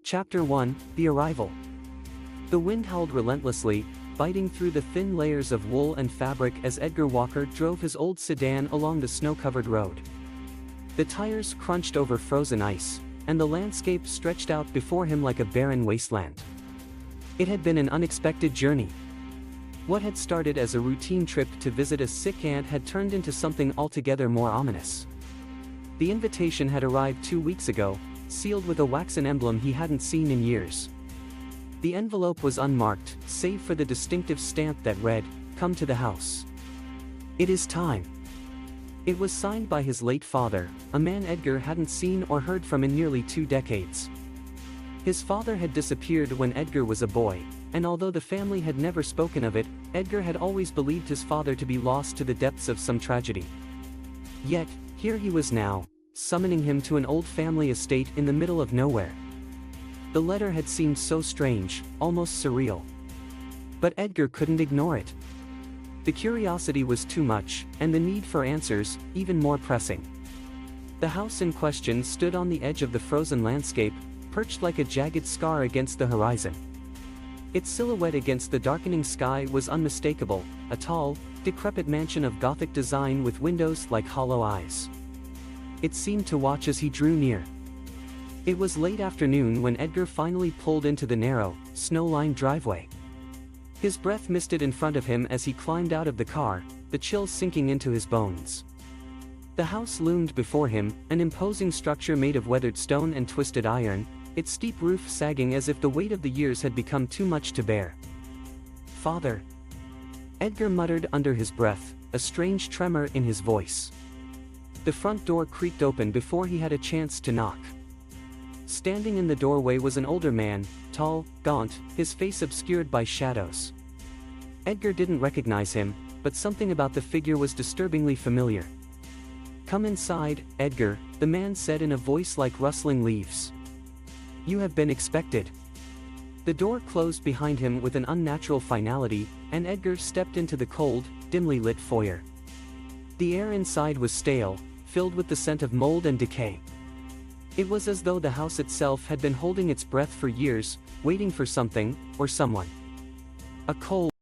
Chapter 1, The Arrival. The wind howled relentlessly, biting through the thin layers of wool and fabric as Edgar Walker drove his old sedan along the snow-covered road. The tires crunched over frozen ice, and the landscape stretched out before him like a barren wasteland. It had been an unexpected journey. What had started as a routine trip to visit a sick aunt had turned into something altogether more ominous. The invitation had arrived 2 weeks ago, sealed with a waxen emblem he hadn't seen in years. The envelope was unmarked, save for the distinctive stamp that read, "Come to the house. It is time." It was signed by his late father, a man Edgar hadn't seen or heard from in nearly 2 decades. His father had disappeared when Edgar was a boy, and although the family had never spoken of it, Edgar had always believed his father to be lost to the depths of some tragedy. Yet, here he was now, summoning him to an old family estate in the middle of nowhere. The letter had seemed so strange, almost surreal. But Edgar couldn't ignore it. The curiosity was too much, and the need for answers, even more pressing. The house in question stood on the edge of the frozen landscape, perched like a jagged scar against the horizon. Its silhouette against the darkening sky was unmistakable, a tall, decrepit mansion of Gothic design with windows like hollow eyes. It seemed to watch as he drew near. It was late afternoon when Edgar finally pulled into the narrow, snow-lined driveway. His breath misted in front of him as he climbed out of the car, the chill sinking into his bones. The house loomed before him, an imposing structure made of weathered stone and twisted iron, its steep roof sagging as if the weight of the years had become too much to bear. "Father," Edgar muttered under his breath, a strange tremor in his voice. The front door creaked open before he had a chance to knock. Standing in the doorway was an older man, tall, gaunt, his face obscured by shadows. Edgar didn't recognize him, but something about the figure was disturbingly familiar. "Come inside, Edgar," the man said in a voice like rustling leaves. "You have been expected." The door closed behind him with an unnatural finality, and Edgar stepped into the cold, dimly lit foyer. The air inside was stale, filled with the scent of mold and decay. It was as though the house itself had been holding its breath for years, waiting for something, or someone. A cold